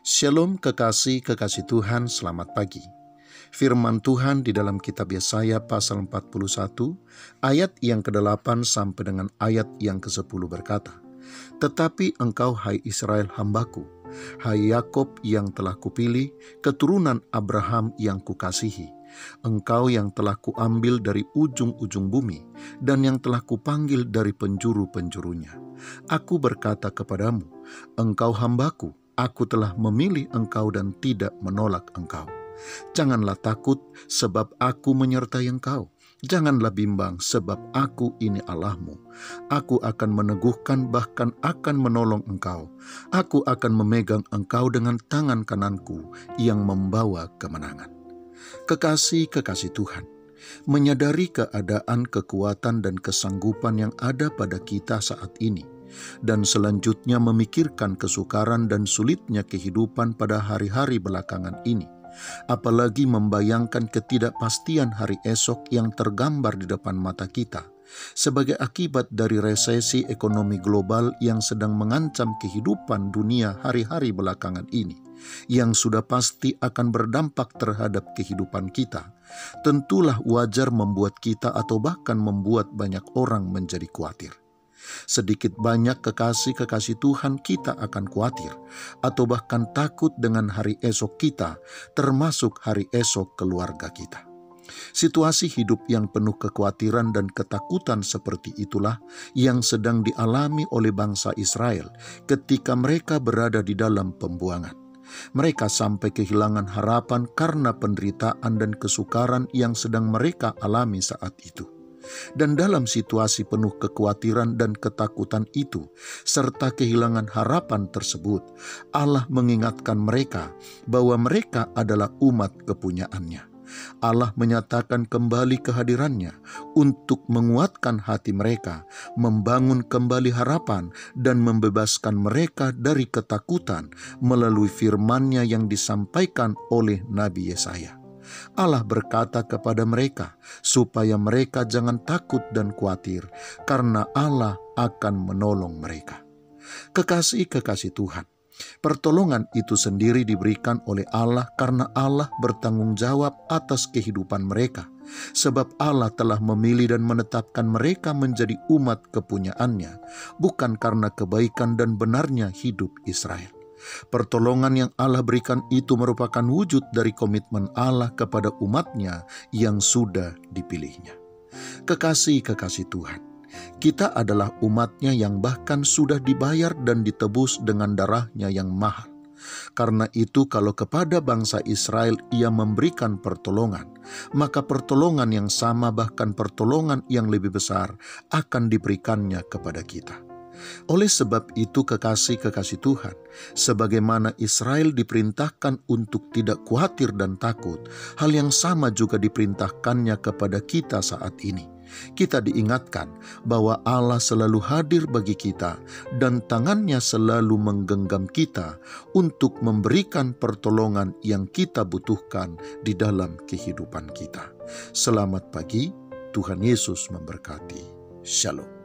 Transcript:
Shalom kekasih Tuhan, selamat pagi. Firman Tuhan di dalam kitab Yesaya pasal 41, ayat yang ke-8 sampai dengan ayat yang ke-10 berkata, "Tetapi engkau hai Israel hambaku, hai Yakob yang telah kupilih, keturunan Abraham yang kukasihi, engkau yang telah kuambil dari ujung-ujung bumi, dan yang telah kupanggil dari penjuru-penjurunya. Aku berkata kepadamu, engkau hambaku, aku telah memilih engkau dan tidak menolak engkau. Janganlah takut, sebab aku menyertai engkau. Janganlah bimbang, sebab aku ini Allahmu. Aku akan meneguhkan, bahkan akan menolong engkau. Aku akan memegang engkau dengan tangan kananku yang membawa kemenangan." Kekasih Tuhan, menyadari keadaan, kekuatan, dan kesanggupan yang ada pada kita saat ini, dan selanjutnya memikirkan kesukaran dan sulitnya kehidupan pada hari-hari belakangan ini, apalagi membayangkan ketidakpastian hari esok yang tergambar di depan mata kita, sebagai akibat dari resesi ekonomi global yang sedang mengancam kehidupan dunia hari-hari belakangan ini, yang sudah pasti akan berdampak terhadap kehidupan kita. Tentulah wajar membuat kita atau bahkan membuat banyak orang menjadi khawatir. Sedikit banyak kekasih Tuhan, kita akan khawatir atau bahkan takut dengan hari esok kita, termasuk hari esok keluarga kita. Situasi hidup yang penuh kekhawatiran dan ketakutan seperti itulah yang sedang dialami oleh bangsa Israel ketika mereka berada di dalam pembuangan. Mereka sampai kehilangan harapan karena penderitaan dan kesukaran yang sedang mereka alami saat itu. Dan dalam situasi penuh kekhawatiran dan ketakutan itu, serta kehilangan harapan tersebut, Allah mengingatkan mereka bahwa mereka adalah umat kepunyaannya. Allah menyatakan kembali kehadirannya untuk menguatkan hati mereka, membangun kembali harapan, dan membebaskan mereka dari ketakutan melalui firman-Nya yang disampaikan oleh Nabi Yesaya. Allah berkata kepada mereka supaya mereka jangan takut dan khawatir, karena Allah akan menolong mereka. Kekasih Tuhan, pertolongan itu sendiri diberikan oleh Allah karena Allah bertanggung jawab atas kehidupan mereka, sebab Allah telah memilih dan menetapkan mereka menjadi umat kepunyaannya, bukan karena kebaikan dan benarnya hidup Israel. Pertolongan yang Allah berikan itu merupakan wujud dari komitmen Allah kepada umatnya yang sudah dipilihnya. Kekasih Tuhan, kita adalah umatnya yang bahkan sudah dibayar dan ditebus dengan darahnya yang mahal. Karena itu kalau kepada bangsa Israel Ia memberikan pertolongan, maka pertolongan yang sama, bahkan pertolongan yang lebih besar, akan diberikannya kepada kita. Oleh sebab itu kekasih Tuhan, sebagaimana Israel diperintahkan untuk tidak khawatir dan takut, hal yang sama juga diperintahkannya kepada kita saat ini. Kita diingatkan bahwa Allah selalu hadir bagi kita dan tangan-Nya selalu menggenggam kita untuk memberikan pertolongan yang kita butuhkan di dalam kehidupan kita. Selamat pagi, Tuhan Yesus memberkati. Shalom.